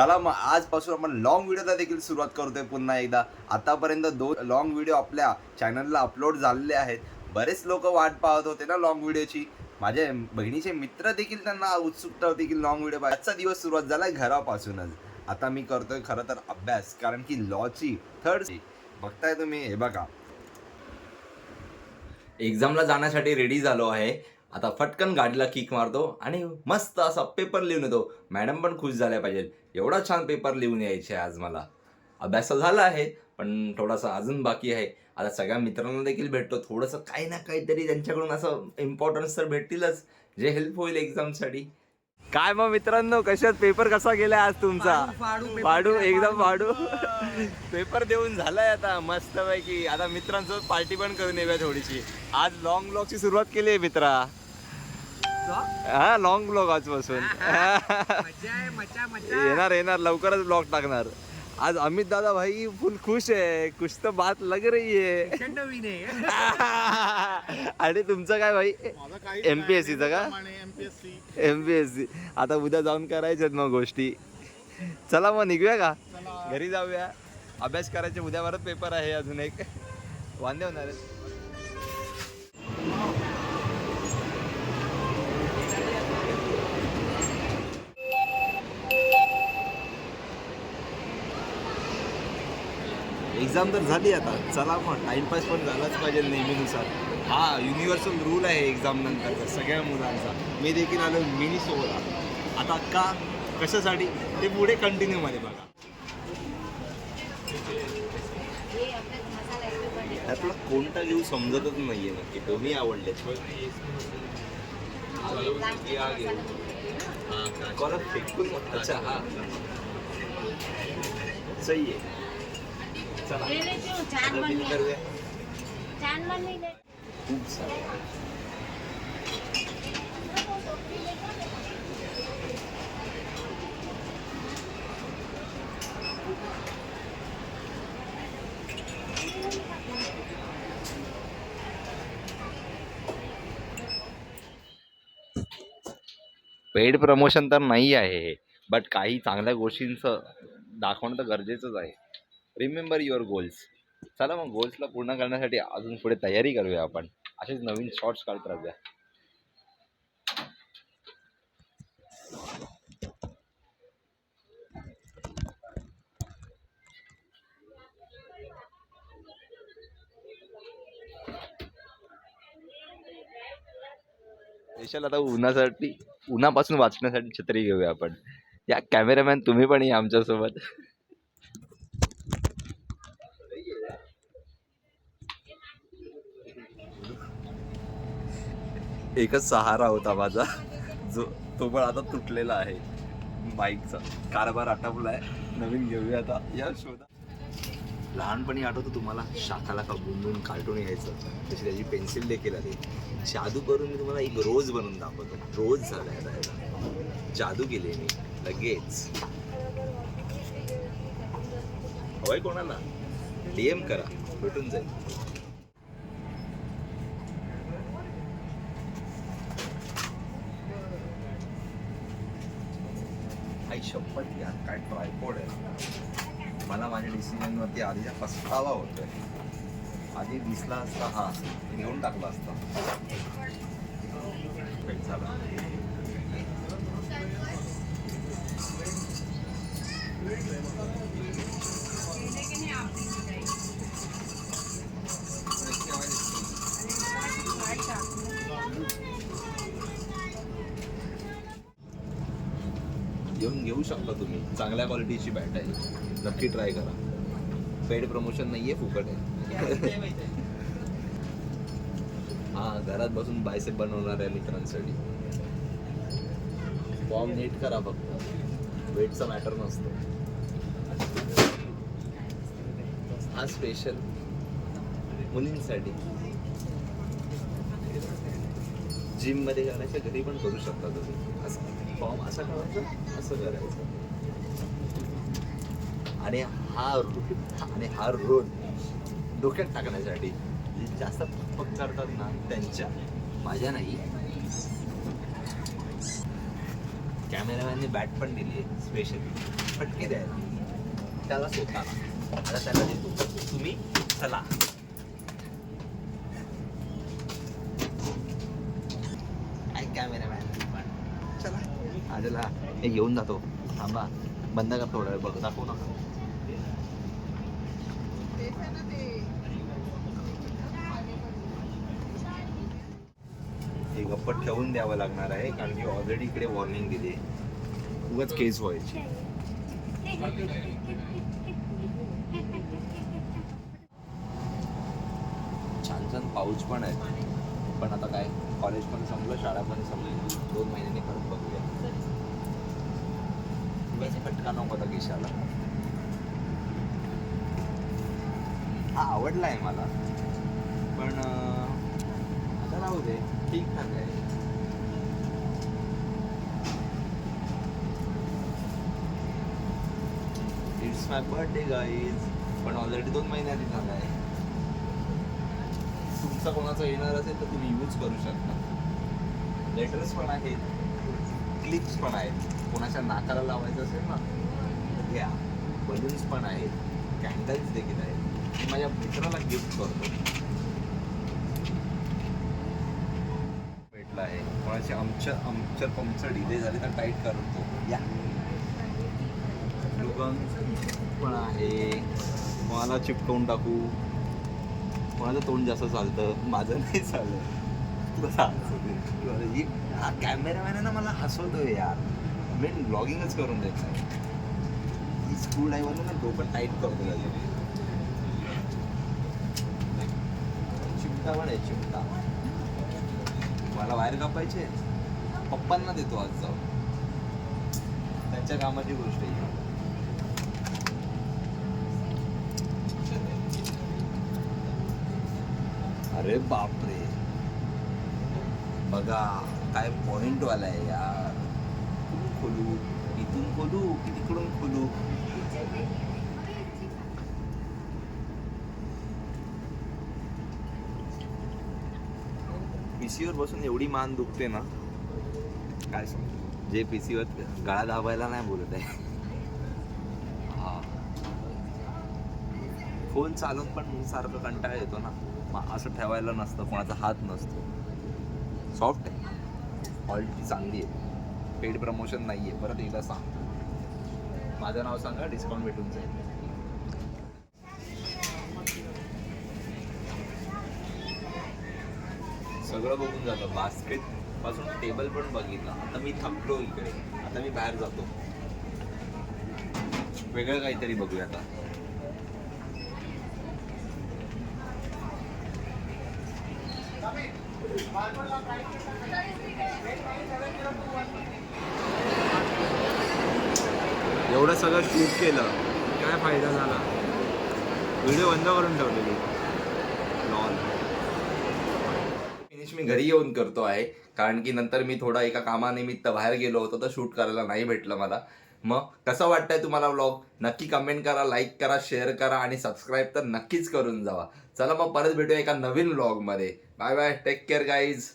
चला मग आजपासून आपण लॉंग व्हिडिओला देखील सुरुवात करतोय पुन्हा एकदा. आतापर्यंत 2 लॉंग व्हिडिओ आपल्या चॅनलला अपलोड झालेले आहेत. बरेच लोक वाट पाहत होते ना लॉंग व्हिडिओची. माझ्या बहिणीचे मित्र देखील त्यांना उत्सुकता होती की लॉंग व्हिडिओ आजचा दिवस सुरुवात झाला घरापासूनच. आता मी करतोय खरं तर अभ्यास, कारण की लॉची थर्ड बघताय तुम्ही. हे बघा, एक्झामला जाण्यासाठी रेडी झालो आहे. आता फटकन गाडीला किक मारतो आणि मस्त असा पेपर लिहून येतो. मॅडम पण खुश झाल्या पाहिजेत. एवढा छान पेपर लिहून यायचे आज मला. अभ्यास झाला आहे पण थोडासा अजून बाकी आहे. आता सगळ्या मित्रांना देखील भेटतो. थोडंसं काही ना काहीतरी त्यांच्याकडून असं इम्पॉर्टन्स तर भेटतीलच, जे हेल्प होईल एक्झामसाठी. काय मग मित्रांनो, कशात पेपर कसा गेलाय आज तुमचा? फाडू एकदम फाडू. पेपर देऊन झालाय आता मस्त पैकी. आता मित्रांसोबत पार्टी पण करून येऊया थोडीशी. आज लॉंग ब्लॉगची सुरुवात केली आहे मित्रा. हा, लॉंग ब्लॉग आजपासून येणार लवकरच ब्लॉग टाकणार. आज अमित दादा भाई फुल खुश आहे. कुछ तो बात लग रही है. आणि तुमचं काय भाई? एमपीएससीचं का? एमपीएससी. आता उद्या जाऊन करायच्यात मग गोष्टी. चला मग निघूया का? घरी जाऊया. अभ्यास करायचे, उद्या परत पेपर आहे अजून एक. वांदे होणार आहेत. एक्झाम तर झाली आता. चला मग टाइमपास पण झालाच पाहिजे नेहमीनुसार. हा युनिव्हर्सल रूल आहे एक्झाम नंतरचा सगळ्या मुलांचा. मी देखील आलो मिनी सोहळा. आता का कशासाठी ते पुढे कंटिन्यू मध्ये बघा. आपला कोणता घेऊ समजतच नाहीये नक्की. दोन्ही आवडले. फेकून. अच्छा हा सही आहे. खूप सारं पेड प्रमोशन तर नाही आहे, बट काही चांगल्या गोष्टींचं दाखवणं तर गरजेचंच आहे. Remember your goals. चला मग गोल्सला पूर्ण करण्यासाठी अजून पुढे तयारी करूया आपण. असेच नवीन शॉर्ट्स काढत राहूया. स्पेशल आता उन्हापासून वाचण्यासाठी छत्री घेऊया आपण. या कॅमेरामॅन तुम्ही पण या आमच्यासोबत. एकच सहारा होता माझा, जो तो पण आता तुटलेला आहे. बाईकचा कारभार आटपलाय. नवीन घेऊया आता या शोधा. लहानपणी आठवतं तुम्हाला शाखाला का बुंदून कार्टून यायचं, तशी त्याची पेन्सिल देखील आली. जादू करून मी तुम्हाला एक रोज बनवून दाखवतो. रोज झालाय आता. जादू केली मी लगेच. हवंय कोणाला DM करा, भेटून जाईल. आई शपथ यार, काय ट्रायपॉड आहे. मला माझ्या डिसिजनवरती आधीचा पस्तावा होतोय. आधी दिसला असता हा, घेऊन टाकला असता. झाला. घेऊ शकता तुम्ही. चांगल्या क्वालिटीची बॅट आहे, नक्की ट्राय करा. पेड प्रमोशन नाहीये, फुकट आहे. हा, घरात बसून बायसेप बनवणार आहे मित्रांसाठी. फॉर्म नीट करा फक्त, वेटचा मॅटर नसतो. हा स्पेशल मुलींसाठी. जिम मध्ये करायचं, घरी पण करू शकता तुम्ही. असं फॉर्म असा करायचा, असं करायचं. आणि हा रोल डोक्यात टाकण्यासाठी जास्त फक करतात ना त्यांच्या, माझ्या नाही. कॅमेरामॅनने बॅट पण दिली आहे स्पेशली. फटके द्यायला त्याला स्वतःला. आता त्याला देतो, तुम्ही चला. काय कॅमेरामॅन पण चला. आजला हे घेऊन जातो. थांबा, बंद कर थोडा वेळ, बघ दाखवू नका. हे गप्पत ठेवून द्यावं लागणार आहे, कारण की ऑलरेडी इकडे वॉर्निंग दिली आहे. उगाच केस व्हायची. छान छान पाऊच पण आहे. पण आता काय, कॉलेज पण संपलं, शाळा पण संपली. 2 महिन्यांनी परत बघूया. फटका नको होता केशाला. हा आवडला आहे मला, पण आता राहू दे, ठीक ठाक आहे. It's my birthday guys. पण ऑलरेडी 2 महिन्यात झाला आहे. तुमचा कोणाचा येणार असेल तर तुम्ही यूज करू शकता. लेटर्स पण आहेत, क्लिप्स पण आहेत. कोणाच्या नाकाला लावायचं असेल ना तर घ्या. बलून्स पण आहेत, कॅन्डल्स देखील आहेत. मी माझ्या मित्राला गिफ्ट करतो. भेटला आहे. कोणाचे आमच्या पंक्चर डिले झाले तर टाईट करतो. या पण आहे, मला चिपकवून टाकू. कोणाचं तोंड जास्त चालतं, माझं नाही चालत. हा कॅमेरामॅन आहे ना, मला हसवतोय यार. मी ब्लॉगिंगच करून देत नाही. ही स्क्रू ड्रायव्हरला ना डोकं टाईट करतो त्याचं. चिमटा पण आहे, चिमटा. मला वायर कापायचे, पप्पांना देतो आज जाऊन. त्यांच्या कामाची गोष्ट आहे. अरे बापरे, बघा काय पॉइंट वाला आहे यार. कुठून खोलू, इथून खोलू की तिकडून खोलू? पीसीवर बसून एवढी मान दुखते ना, काय सांगू. जे पीसीवर गळा दाबायला नाही बोलत आहे. हा, फोन चालून पण सारखं कंटाळा येतो ना. असं ठेवायला नसतं, कोणाचा हात नसतो. सॉफ्ट आहे, क्वालिटी चांगली आहे. पेड प्रमोशन नाही आहे, परत एकदा सांग. माझं नाव सांगा, डिस्काउंट भेटून जाईल. सगळं बघून जातं, बास्केट पासून टेबल पण बघितलं. आता मी थांबलो इकडे, आता मी बाहेर जातो. वेगळं काहीतरी बघूया आता. एवढं सगळं शूट केलं, काय फायदा झाला? व्हिडिओ बंद करून ठेवलेली. लॉल फिनिश मी घरी येऊन करतो आहे, कारण की नंतर मी थोडा एका कामानिमित्त बाहेर गेलो होतो, तर शूट करायला नाही भेटलं मला. मग कसं वाटतंय तुम्हाला व्लॉग? नक्की कमेंट करा, लाईक करा, शेअर करा आणि सबस्क्राईब तर नक्कीच करून जावा. चला मग परत भेटूया एका नवीन व्लॉगमध्ये. Bye bye, take care guys.